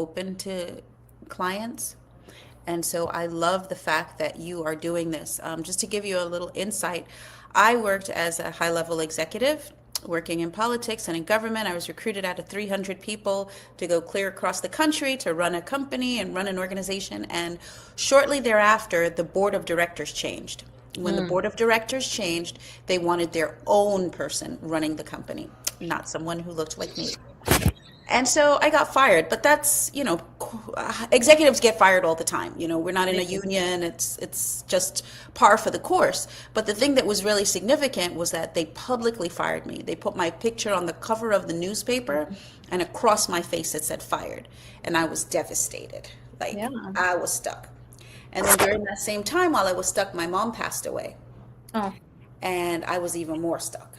open to clients. And so I love the fact that you are doing this. Just to give you a little insight, I worked as a high level executive working in politics and in government. I was recruited out of 300 people to go clear across the country to run a company and run an organization. And shortly thereafter, the board of directors changed. When the Mm. board of directors changed, they wanted their own person running the company, not someone who looked like me. And so I got fired, but that's, executives get fired all the time. We're not in a union. It's just par for the course. But the thing that was really significant was that they publicly fired me. They put my picture on the cover of the newspaper, and across my face it said fired. And I was devastated. Yeah. Like, I was stuck. And then during that same time, while I was stuck, my mom passed away, Oh, and I was even more stuck.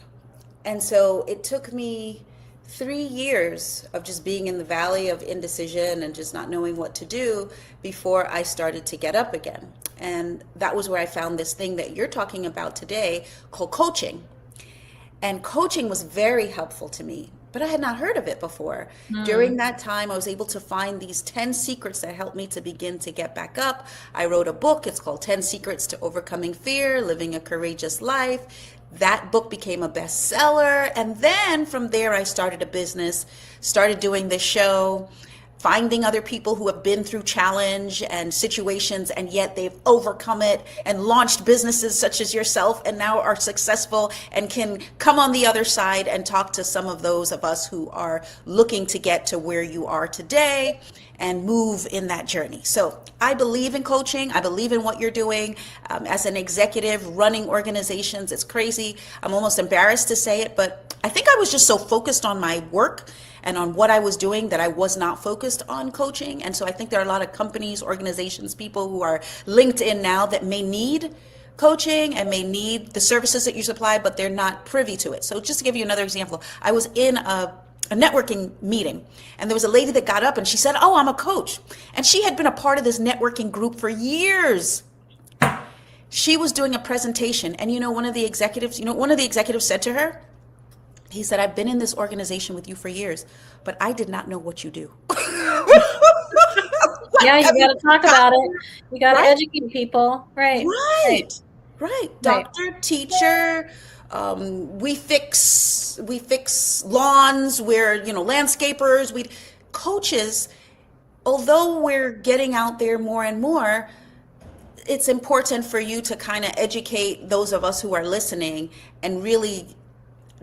And so it took me 3 years of just being in the valley of indecision and just not knowing what to do before I started to get up again. And that was where I found this thing that you're talking about today called coaching. And coaching was very helpful to me, but I had not heard of it before. mm. During that time, I was able to find these 10 secrets that helped me to begin to get back up. I wrote a book. It's called 10 Secrets to Overcoming Fear, Living a Courageous Life. That book became a bestseller. And then from there, I started a business, started doing this show, finding other people who have been through challenge and situations, and yet they've overcome it and launched businesses such as yourself, and now are successful and can come on the other side and talk to some of those of us who are looking to get to where you are today and move in that journey. So I believe in coaching. I believe in what you're doing as an executive running organizations. It's crazy. I'm almost embarrassed to say it, but I think I was just so focused on my work and on what I was doing that I was not focused on coaching. And so I think there are a lot of companies, organizations, people who are linked in now that may need coaching and may need the services that you supply, but they're not privy to it. So just to give you another example, I was in a networking meeting, and there was a lady that got up and she said, "Oh, I'm a coach." And she had been a part of this networking group for years. She was doing a presentation, and one of the executives said to her, he said, "I've been in this organization with you for years, but I did not know what you do." Yeah, you Have got you to talk got about it. You got to right? educate people. Right. Right, Right. right. Right. Doctor, teacher, we fix lawns. We're landscapers. We coaches. Although we're getting out there more and more, it's important for you to kind of educate those of us who are listening and really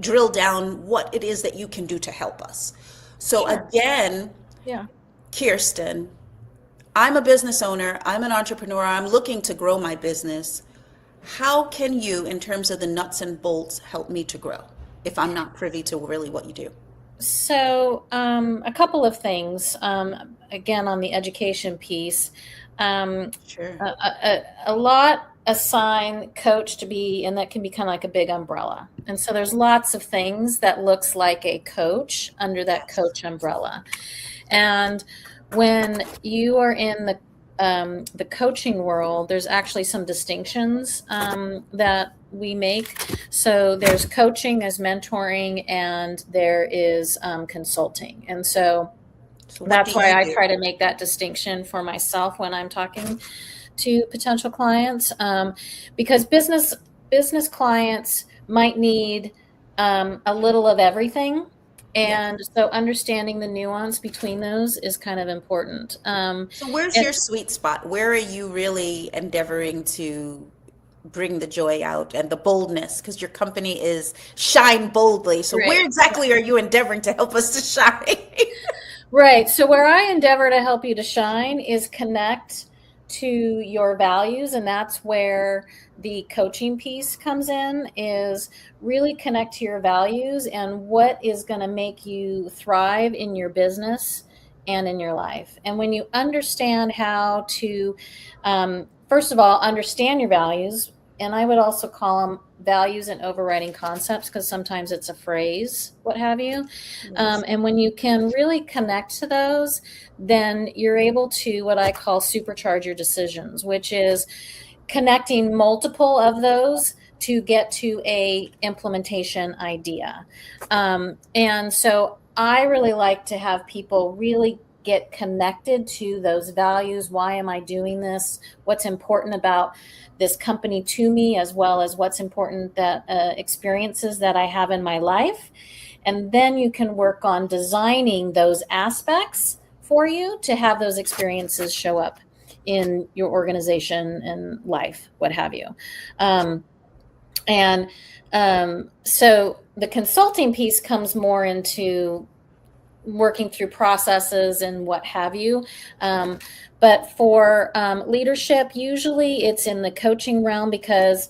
drill down what it is that you can do to help us. So Sure. again, Yeah. Kirsten, I'm a business owner, I'm an entrepreneur, I'm looking to grow my business. How can you, in terms of the nuts and bolts, help me to grow if I'm not privy to really what you do? So, a couple of things. Again, on the education piece, Sure. a lot assign coach to be, and that can be kind of like a big umbrella. And so there's lots of things that looks like a coach under that Yes. coach umbrella. And when you are in the coaching world, there's actually some distinctions that we make. So there's coaching, there's mentoring, and there is consulting. And so So what do that's why you I do? try to make that distinction for myself when I'm talking to potential clients, because business clients might need a little of everything. Yes. And so understanding the nuance between those is kind of important. So where's And your sweet spot? Where are you really endeavoring to bring the joy out and the boldness? Because your company is Shine Boldly. So where right. exactly are you endeavoring to help us to shine? Right. So where I endeavor to help you to shine is connect to your values, and that's where the coaching piece comes in, is really connect to your values and what is going to make you thrive in your business and in your life. And when you understand how to first of all understand your values, and I would also call them values and overriding concepts, because sometimes it's a phrase, what have you. Yes. And when you can really connect to those, then you're able to what I call supercharge your decisions, which is connecting multiple of those to get to a implementation idea. And so I really like to have people really get connected to those values. Why am I doing this? What's important about this company to me, as well as what's important that experiences that I have in my life. And then you can work on designing those aspects for you to have those experiences show up in your organization and life, what have you. So the consulting piece comes more into working through processes and what have you. But for leadership, usually it's in the coaching realm because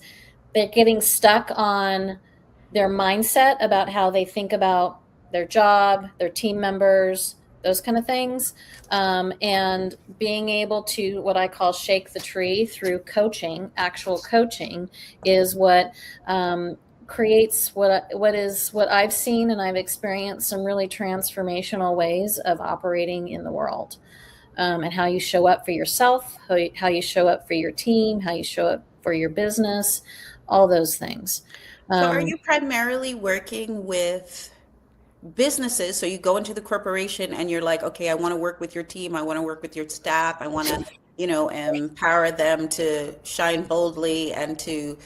they're getting stuck on their mindset about how they think about their job, their team members, those kind of things. And being able to, what I call shake the tree through coaching, actual coaching, is what creates what I've seen, and I've experienced some really transformational ways of operating in the world, and how you show up for yourself, how you show up for your team, how you show up for your business, all those things. So are you primarily working with businesses? So you go into the corporation and you're like, okay, I want to work with your team. I want to work with your staff. I want to, empower them to shine boldly and to,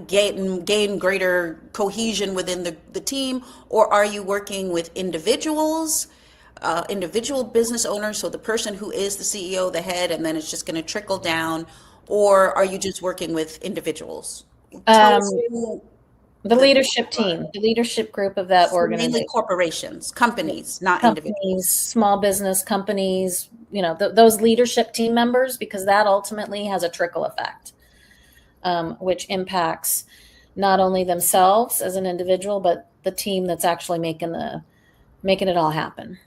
gain greater cohesion within the team. Or are you working with individuals, individual business owners? So the person who is the CEO, the head, and then it's just going to trickle down. Or are you just working with individuals? Tell us who The leadership team, the leadership group of that organization. Mainly corporations, companies, not Companies, individuals. small business companies, those leadership team members, because that ultimately has a trickle effect, which impacts not only themselves as an individual, but the team that's actually making it all happen.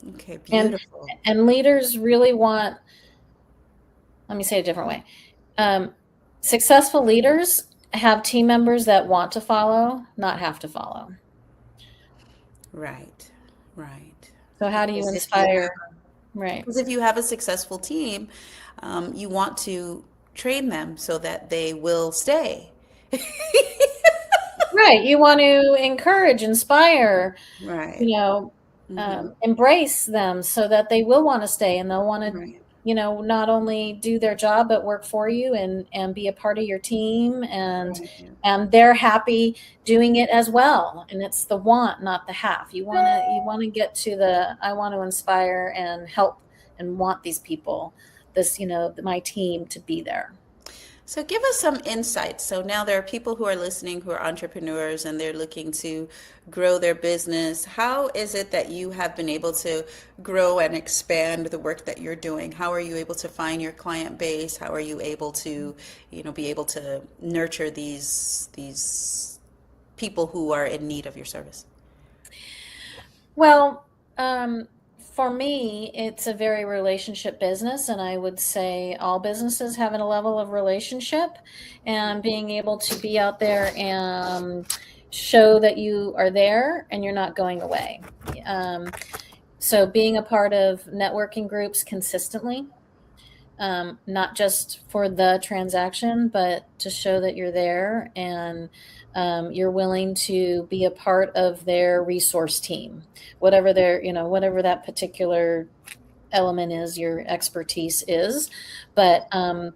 Okay, beautiful. And leaders really want, let me say it a different way. Successful leaders have team members that want to follow, not have to follow. Right. So how do you inspire? Right. Because if you have a successful team, you want to train them so that they will stay. Right. You want to encourage, inspire, Right. Embrace them so that they will want to stay, and they'll want to, Right. Not only do their job, but work for you and be a part of your team, and Right. and they're happy doing it as well. And it's the want, not the have. You want to get to the, I want to inspire and help and want these people, my team, to be there. So give us some insights. So now there are people who are listening who are entrepreneurs and they're looking to grow their business. How is it that you have been able to grow and expand the work that you're doing? How are you able to find your client base? How are you able to, be able to nurture these people who are in need of your service? Well, for me, it's a very relationship business, and I would say all businesses have a level of relationship, and being able to be out there and show that you are there and you're not going away. So being a part of networking groups consistently, not just for the transaction, but to show that you're there and you're willing to be a part of their resource team, whatever that particular element is, your expertise is, but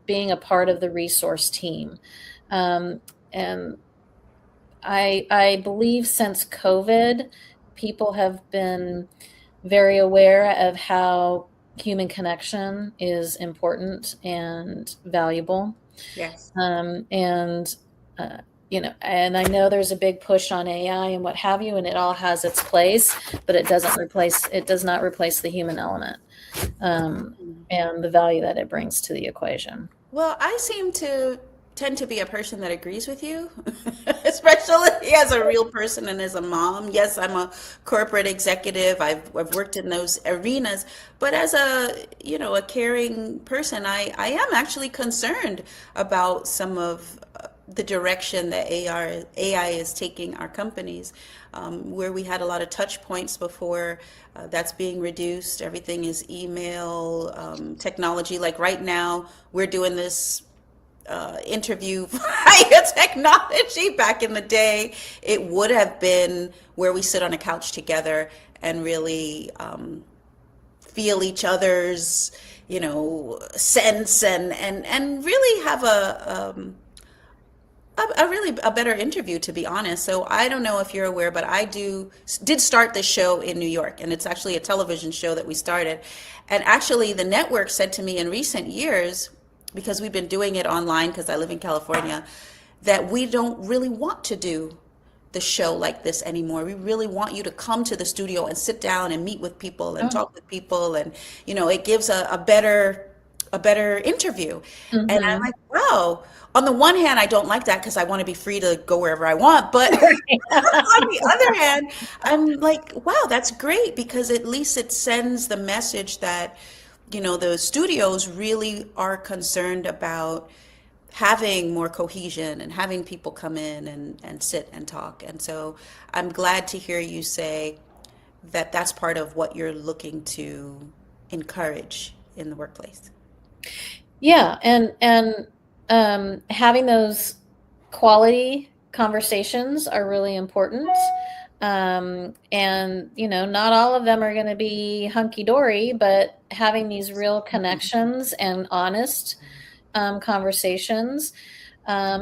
being a part of the resource team. And I believe since COVID, people have been very aware of how human connection is important and valuable. Yes. And I know there's a big push on AI and what have you, and it all has its place, but it does not replace the human element, and the value that it brings to the equation. Well, I tend to be a person that agrees with you, especially as a real person and as a mom. Yes, I'm a corporate executive. I've worked in those arenas, but as a caring person, I am actually concerned about some of the direction that AI is taking our companies, where we had a lot of touch points before. That's being reduced. Everything is email, technology. Like right now, we're doing this interview via technology. Back in the day, it would have been where we sit on a couch together and really feel each other's, sense and really have a really a better interview, to be honest. So I don't know if you're aware, but did start this show in New York, and it's actually a television show that we started. And actually, the network said to me in recent years, because we've been doing it online, because I live in California, that we don't really want to do the show like this anymore. We really want you to come to the studio and sit down and meet with people and talk with people, and it gives a better interview. And I'm like, wow. On the one hand, I don't like that because I want to be free to go wherever I want. But on the other hand, I'm like, wow, that's great, because at least it sends the message that, the studios really are concerned about having more cohesion and having people come in and sit and talk. And so I'm glad to hear you say that that's part of what you're looking to encourage in the workplace. Yeah, and having those quality conversations are really important. And not all of them are going to be hunky dory, but having these real connections and honest conversations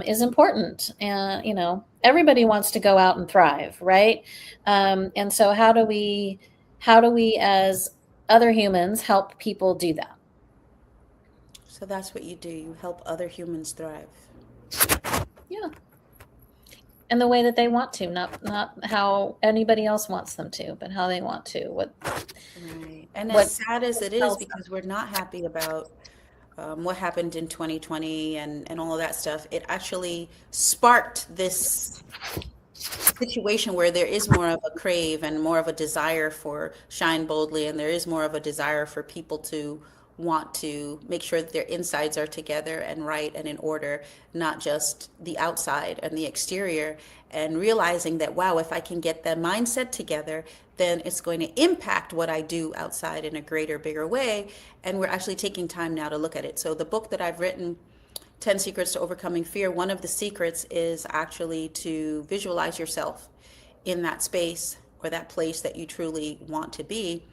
is important. And everybody wants to go out and thrive, right? And so how do we as other humans help people do that? So that's what you do. You help other humans thrive. Yeah. And the way that they want to, not how anybody else wants them to, but how they want to. Right. And as sad as it is, because we're not happy about what happened in 2020 and all of that stuff, it actually sparked this situation where there is more of a crave and more of a desire for shine boldly, and there is more of a desire for people to want to make sure that their insides are together and right and in order, not just the outside and the exterior, and realizing that, wow, if I can get the mindset together, then it's going to impact what I do outside in a greater, bigger way. And we're actually taking time now to look at it. So the book that I've written, 10 Secrets to Overcoming Fear, one of the secrets is actually to visualize yourself in that space or that place that you truly want to be.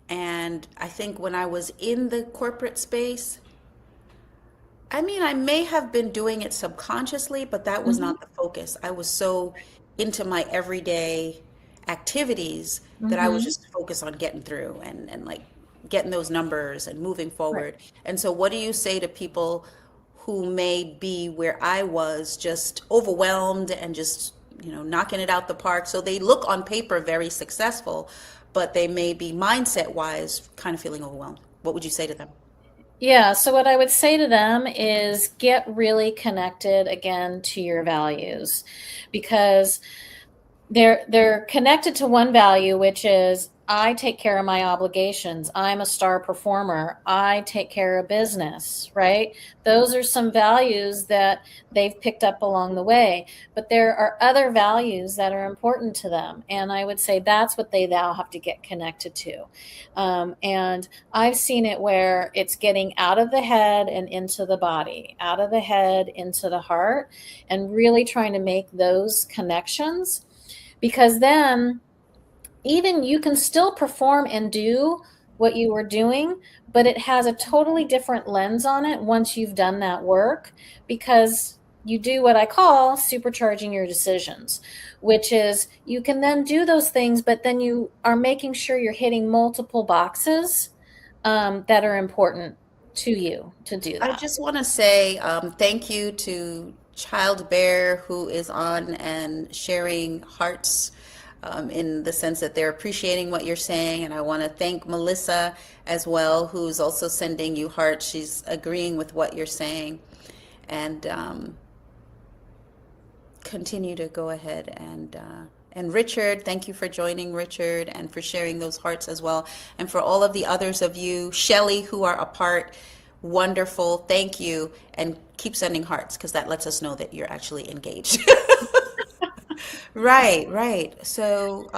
And I think when I was in the corporate space, I may have been doing it subconsciously, but that was not the focus. I was so into my everyday activities that I was just focused on getting through and like getting those numbers and moving forward. Right. And so what do you say to people who may be where I was, just overwhelmed and just, knocking it out the park? So they look on paper very successful, but they may be mindset wise kind of feeling overwhelmed. What would you say to them? Yeah, so what I would say to them is get really connected again to your values, because they're connected to one value, which is I take care of my obligations. I'm a star performer. I take care of business, right? Those are some values that they've picked up along the way. But there are other values that are important to them. And I would say that's what they now have to get connected to. And I've seen it where it's getting out of the head and into the body, out of the head into the heart, and really trying to make those connections. Because then even you can still perform and do what you were doing, but it has a totally different lens on it once you've done that work, because you do what I call supercharging your decisions, which is you can then do those things, but then you are making sure you're hitting multiple boxes that are important to you to do that. I just want to say thank you to Child Bear, who is on and sharing hearts in the sense that they're appreciating what you're saying. And I want to thank Melissa as well, who's also sending you hearts. She's agreeing with what you're saying. And continue to go ahead and Richard, thank you for joining, Richard, and for sharing those hearts as well. And for all of the others of you, Shelly, who are a part, wonderful, thank you. And keep sending hearts, because that lets us know that you're actually engaged. Right. So,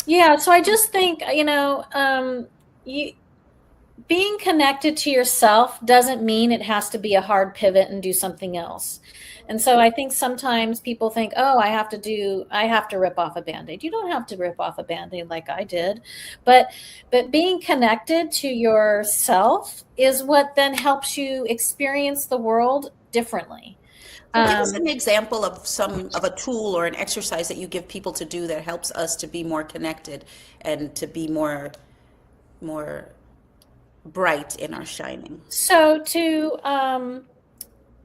yeah, so I just think, being connected to yourself doesn't mean it has to be a hard pivot and do something else. And so I think sometimes people think, oh, I have to rip off a Band-Aid. You don't have to rip off a Band-Aid like I did. But being connected to yourself is what then helps you experience the world differently. So give us an example of a tool or an exercise that you give people to do that helps us to be more connected and to be more bright in our shining. So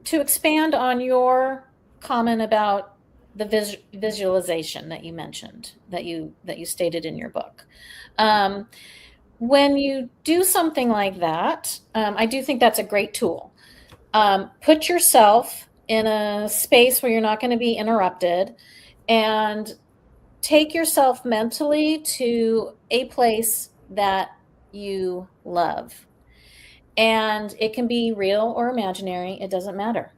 to expand on your comment about the visualization that you mentioned, that you stated in your book, when you do something like that, I do think that's a great tool. Put yourself in a space where you're not going to be interrupted, and take yourself mentally to a place that you love. And it can be real or imaginary. It doesn't matter.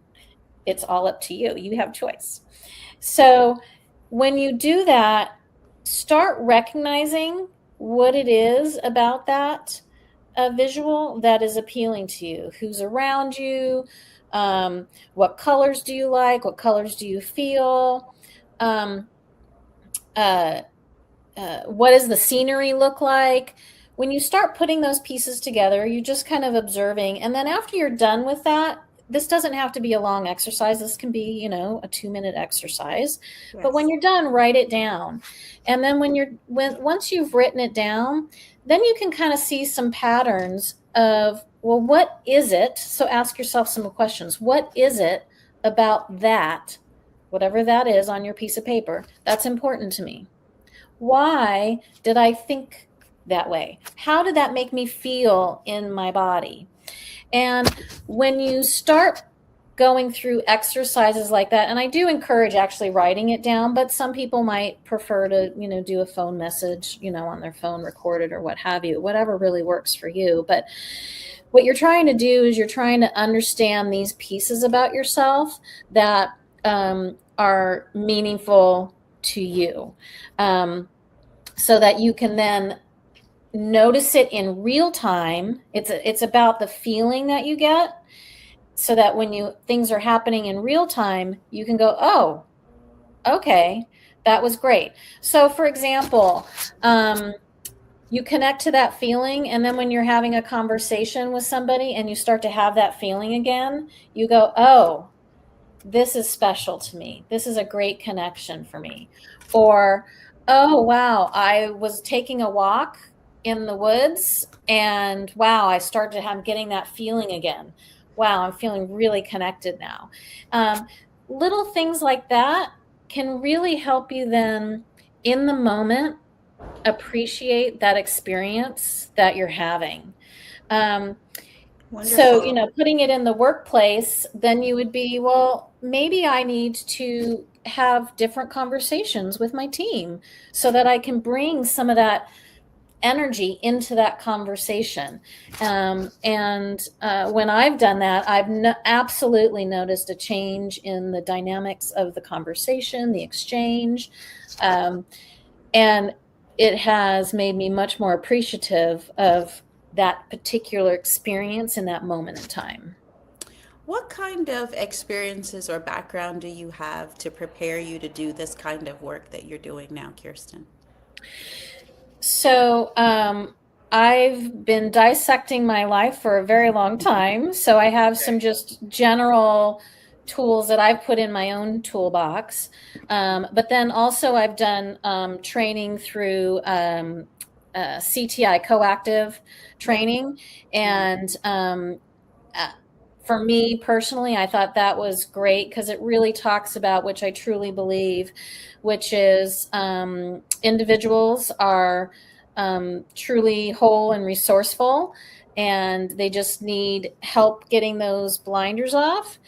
It's all up to you. You have choice. So when you do that, start recognizing what it is about that visual that is appealing to you. Who's around you? What colors do you like? What colors do you feel? What does the scenery look like? When you start putting those pieces together, you're just kind of observing. And then after you're done with that, this doesn't have to be a long exercise. This can be, a 2-minute exercise. Yes. But when you're done, write it down. And then once you've written it down, then you can kind of see some patterns of, well, what is it? So ask yourself some questions. What is it about that, whatever that is on your piece of paper, that's important to me? Why did I think that way? How did that make me feel in my body? And when you start going through exercises like that, and I do encourage actually writing it down, but some people might prefer to, do a phone message, on their phone, recorded or what have you, whatever really works for you. But what you're trying to do is you're trying to understand these pieces about yourself that are meaningful to you, so that you can then notice it in real time. It's about the feeling that you get, so that when things are happening in real time, you can go, oh, okay, that was great. So for example, you connect to that feeling, and then when you're having a conversation with somebody and you start to have that feeling again, you go, oh, this is special to me. This is a great connection for me. Or, oh, wow, I was taking a walk in the woods, and wow, I started getting that feeling again. Wow, I'm feeling really connected now. Little things like that can really help you then in the moment appreciate that experience that you're having. So, putting it in the workplace, then you would be, well, maybe I need to have different conversations with my team so that I can bring some of that energy into that conversation. And when I've done that, I've absolutely noticed a change in the dynamics of the conversation, the exchange. And it has made me much more appreciative of that particular experience in that moment in time. What kind of experiences or background do you have to prepare you to do this kind of work that you're doing now, Kirsten? So I've been dissecting my life for a very long time. So I have some just general tools that I've put in my own toolbox. But then also I've done training through CTI, Coactive training. And for me personally, I thought that was great because it really talks about, which I truly believe, which is individuals are truly whole and resourceful, and they just need help getting those blinders off.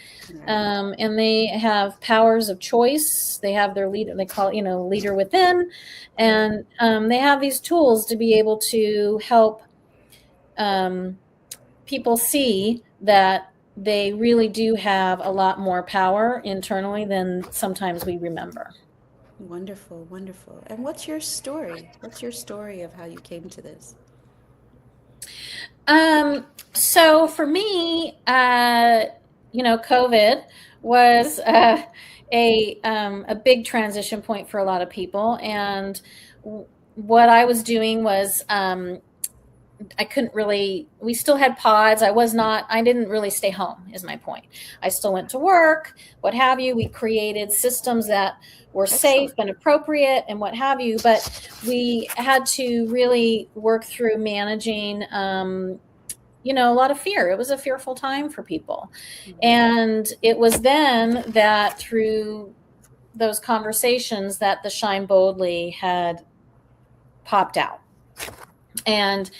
And they have powers of choice. They have their leader, they call it, leader within. And they have these tools to be able to help people see that they really do have a lot more power internally than sometimes we remember. Wonderful, wonderful. And what's your story? What's your story of how you came to this? So for me, COVID was a big transition point for a lot of people, and what I was doing was I couldn't really, we still had pods. I didn't really stay home, is my point. I still went to work, what have you. We created systems that were safe Excellent. and appropriate and what have you, but we had to really work through managing, a lot of fear. It was a fearful time for people. Mhm. And it was then that through those conversations that the Shine Boldly had popped out. And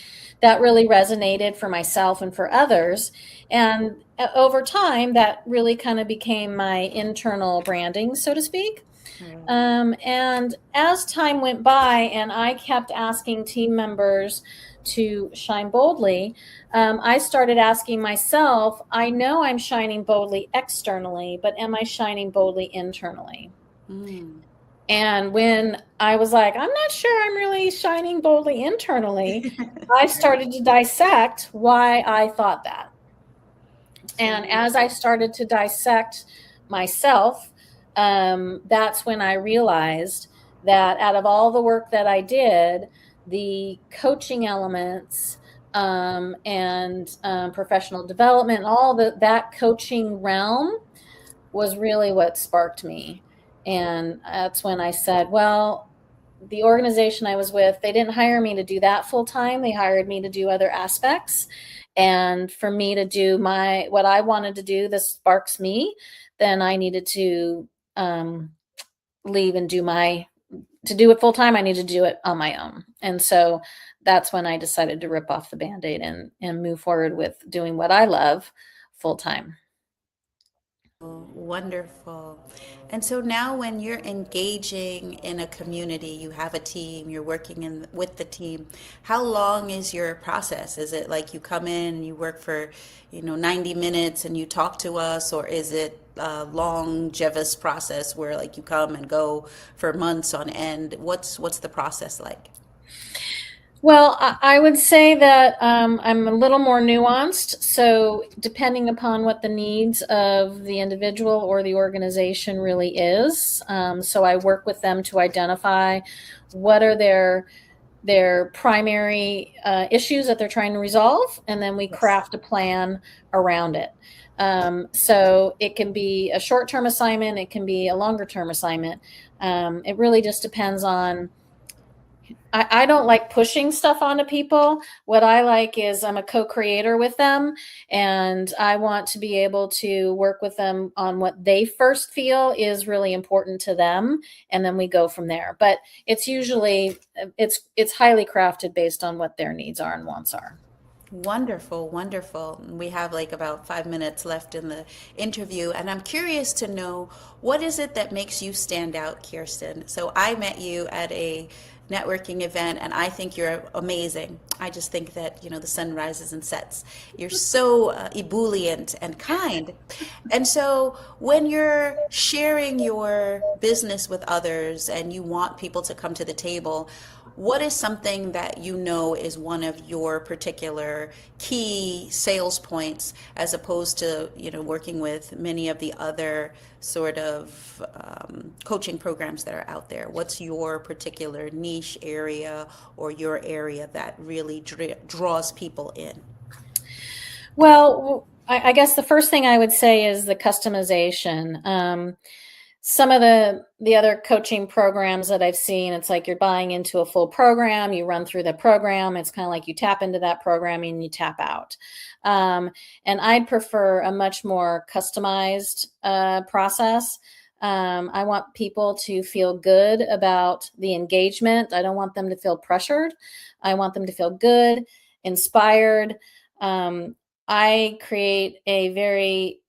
that really resonated for myself and for others. And over time, that really kind of became my internal branding, so to speak. Right. And as time went by and I kept asking team members to shine boldly, I started asking myself, I know I'm shining boldly externally, but am I shining boldly internally? Mm. And when I was like, I'm not sure I'm really shining boldly internally, I started to dissect why I thought that. And Mm. as I started to dissect myself, that's when I realized that out of all the work that I did, the coaching elements and professional development, that coaching realm was really what sparked me. And that's when I said, well, the organization I was with, they didn't hire me to do that full time. They hired me to do other aspects. And for me to do what I wanted to do, this sparks me, then I needed to leave and to do it full time. I need to do it on my own. And so that's when I decided to rip off the Band-Aid and move forward with doing what I love full time. Oh, wonderful. And so now when you're engaging in a community, you have a team, you're working in with the team, how long is your process? Is it like you come in and you work for, 90 minutes and you talk to us, or is it a longevous process where like you come and go for months on end? What's the process like? Well, I would say that I'm a little more nuanced. So, depending upon what the needs of the individual or the organization really is, so I work with them to identify what are their primary issues that they're trying to resolve, and then we Yes. craft a plan around it. So it can be a short-term assignment, it can be a longer-term assignment. It really just depends on. I don't like pushing stuff onto people. What I like is I'm a co-creator with them, and I want to be able to work with them on what they first feel is really important to them, and then we go from there. But it's usually it's highly crafted based on what their needs are and wants are. Wonderful, wonderful. We have like about 5 minutes left in the interview, and I'm curious to know what is it that makes you stand out, Kirsten? So I met you at a networking event, and I think you're amazing. I just think that, the sun rises and sets. You're so ebullient and kind. And so when you're sharing your business with others and you want people to come to the table, what is something that you know is one of your particular key sales points as opposed to, working with many of the other sort of coaching programs that are out there? What's your particular niche area or your area that really draws people in? Well, I guess the first thing I would say is the customization. Some of the other coaching programs that I've seen, it's like you're buying into a full program, you run through the program. It's kind of like you tap into that program and you tap out. Um, and I'd prefer a much more customized process. I want people to feel good about the engagement. I don't want them to feel pressured. I want them to feel good, inspired. Um, I create a very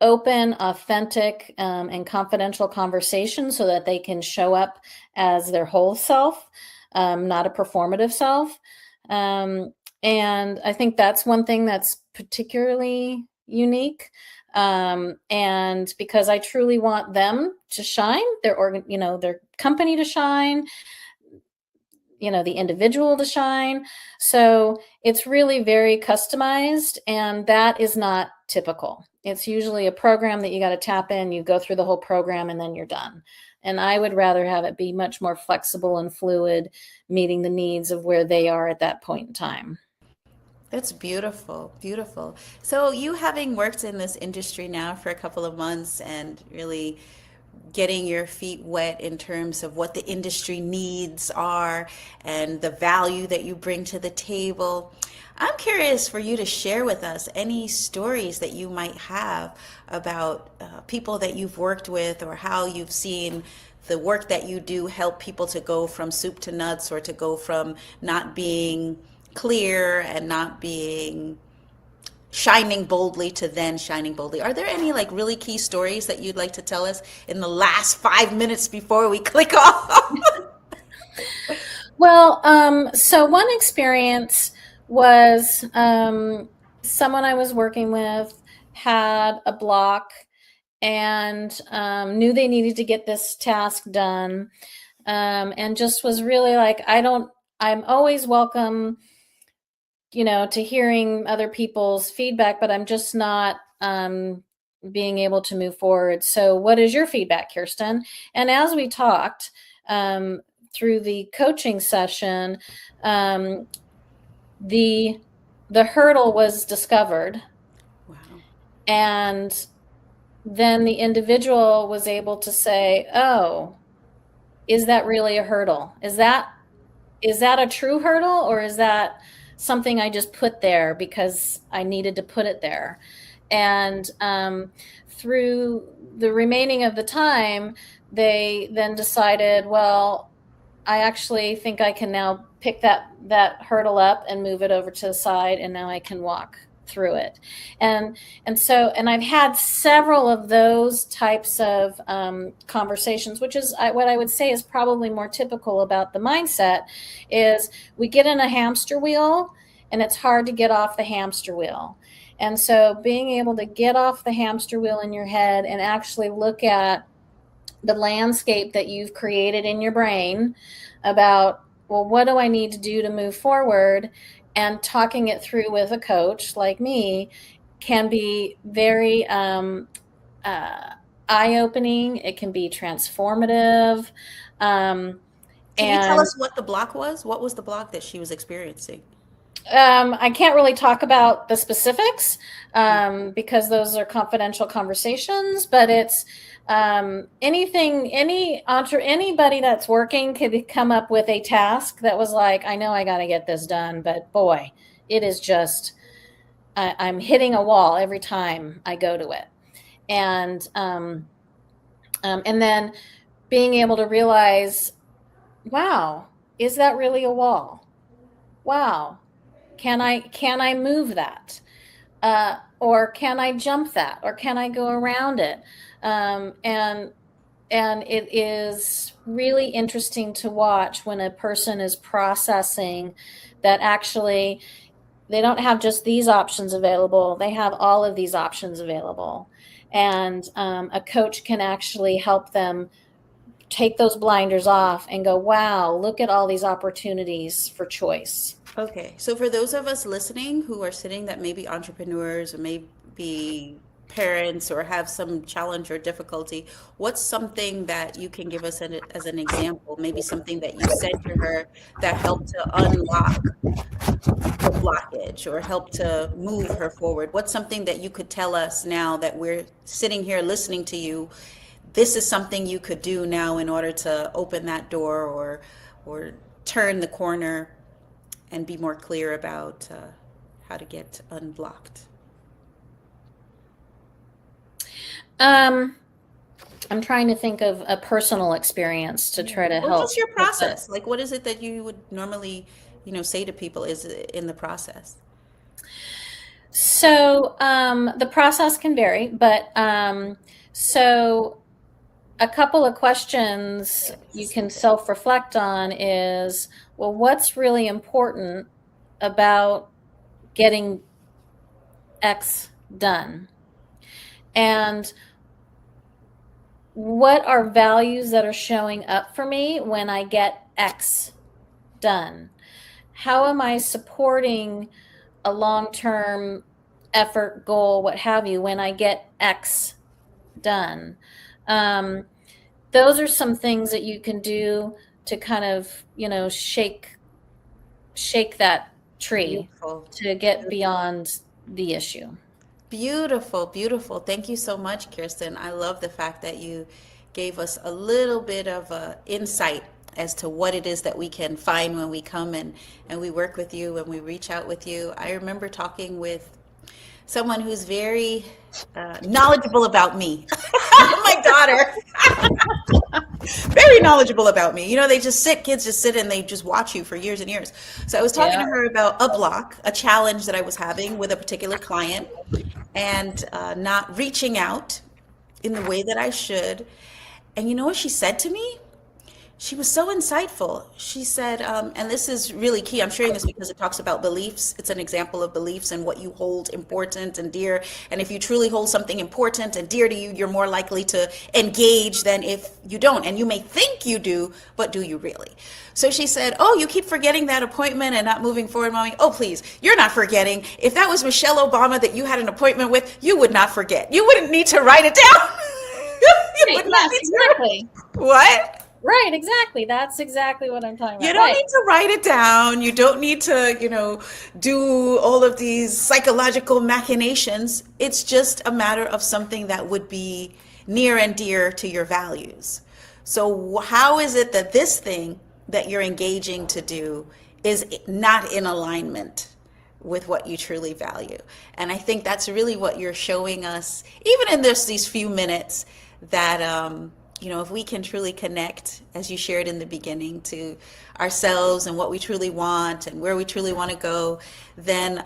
open, authentic, and confidential conversation so that they can show up as their whole self, not a performative self. Um, and I think that's one thing that's particularly unique. And because I truly want them to shine, their company to shine, the individual to shine. So it's really very customized, and that is not typical. It's usually a program that you got to tap in, you go through the whole program, and then you're done. And I would rather have it be much more flexible and fluid, meeting the needs of where they are at that point in time. That's beautiful, beautiful. So you having worked in this industry now for a couple of months and really getting your feet wet in terms of what the industry needs are and the value that you bring to the table. I'm curious for you to share with us any stories that you might have about people that you've worked with, or how you've seen the work that you do help people to go from soup to nuts, or to go from not being clear and not being shining boldly to then shining boldly. Are there any like really key stories that you'd like to tell us in the last 5 minutes before we click off? Well, so one experience was someone I was working with had a block and knew they needed to get this task done, and just was really like, I'm always welcome, to hearing other people's feedback, but I'm just not being able to move forward. So, what is your feedback, Kirsten? And as we talked through the coaching session, the the hurdle was discovered, Wow. and then the individual was able to say, "Oh, is that really a hurdle? Is that a true hurdle, or is that something I just put there because I needed to put it there?" And through the remaining of the time, they then decided, well, I actually think I can now pick that hurdle up and move it over to the side, and now I can walk through it. And I've had several of those types of conversations, which is what I would say is probably more typical about the mindset. Is we get in a hamster wheel, and it's hard to get off the hamster wheel. And so being able to get off the hamster wheel in your head and actually look at the landscape that you've created in your brain about, well, what do I need to do to move forward? And talking it through with a coach like me can be very eye-opening. It can be transformative. Can you tell And us what the block was? What was the block that she was experiencing? I can't really talk about the specifics because those are confidential conversations, but it's anybody that's working could come up with a task that was like, I know I got to get this done, but boy, it is just, I'm hitting a wall every time I go to it. And then being able to realize, wow, is that really a wall? Wow. Can I move that? Or can I jump that? Or can I go around it? And it is really interesting to watch when a person is processing that actually they don't have just these options available. They have all of these options available. And a coach can actually help them take those blinders off and go, wow, look at all these opportunities for choice. Okay, so for those of us listening who are sitting that may be entrepreneurs or may be parents or have some challenge or difficulty, what's something that you can give us as an example? Maybe something that you said to her that helped to unlock the blockage or help to move her forward? What's something that you could tell us now that we're sitting here listening to you? This is something you could do now in order to open that door, or turn the corner and be more clear about how to get unblocked. I'm trying to think of a personal experience to try to Or help just your with it. process. Like, what is it that you would normally, say to people is in the process? So the process can vary, but so a couple of questions you can self-reflect on is, well, what's really important about getting X done? And what are values that are showing up for me when I get X done? How am I supporting a long-term effort, goal, what have you, when I get X done? Those are some things that you can do to kind of, shake that tree Beautiful. to get beyond the issue. Beautiful, beautiful. Thank you so much, Kirsten. I love the fact that you gave us a little bit of insight as to what it is that we can find when we come and we work with you, when we reach out with you. I remember talking with someone who's very knowledgeable about me. My daughter. Very knowledgeable about me. They just sit, kids just sit and they just watch you for years and years. So I was talking to her about a block, a challenge that I was having with a particular client and not reaching out in the way that I should. And you know what she said to me? She was so insightful. She said, and this is really key. I'm sharing this because it talks about beliefs. It's an example of beliefs and what you hold important and dear. And if you truly hold something important and dear to you, you're more likely to engage than if you don't. And you may think you do, but do you really? So she said, oh, you keep forgetting that appointment and not moving forward, Mommy. Oh, please, you're not forgetting. If that was Michelle Obama that you had an appointment with, you would not forget. You wouldn't need to write it down. You would not need to. Exactly. What? Right, exactly. That's exactly what I'm talking about. You don't need to write it down. You don't need to, do all of these psychological machinations. It's just a matter of something that would be near and dear to your values. So how is it that this thing that you're engaging to do is not in alignment with what you truly value? And I think that's really what you're showing us, even in these few minutes, that if we can truly connect, as you shared in the beginning, to ourselves and what we truly want and where we truly want to go, then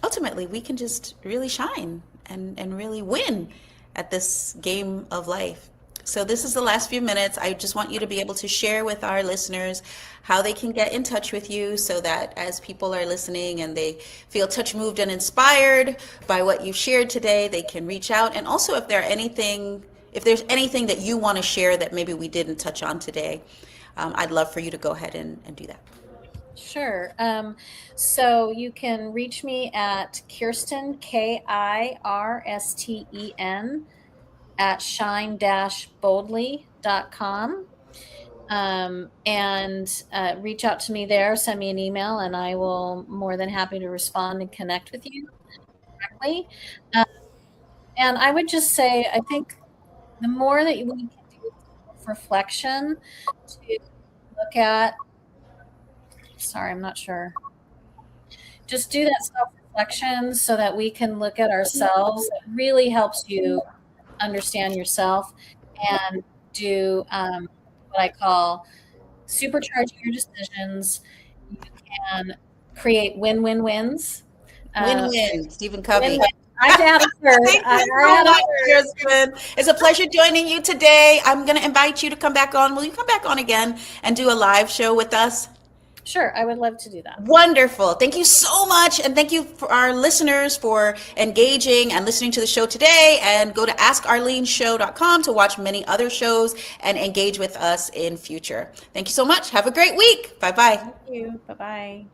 ultimately we can just really shine and really win at this game of life. So this is the last few minutes. I just want you to be able to share with our listeners how they can get in touch with you, so that as people are listening and they feel touch moved and inspired by what you've shared today, they can reach out. And also if there's anything that you want to share that maybe we didn't touch on today, I'd love for you to go ahead and do that. Sure. So you can reach me at Kirsten, KIRSTEN, at shine-boldly.com. And reach out to me there, send me an email, and I will more than happy to respond and connect with you directly. And I would just say, I think the more that we can do reflection to look at, sorry, I'm not sure. Just do that self-reflection so that we can look at ourselves. It really helps you understand yourself and do what I call supercharging your decisions. You can create win-win-wins. Win-win, Stephen Covey. Win-win. I had a third. Thank you so much, Kirsten. It's a pleasure joining you today. I'm going to invite you to come back on. Will you come back on again and do a live show with us? Sure, I would love to do that. Wonderful. Thank you so much. And thank you for our listeners for engaging and listening to the show today. And go to AskArleneShow.com to watch many other shows and engage with us in future. Thank you so much. Have a great week. Bye-bye. Thank you. Bye-bye.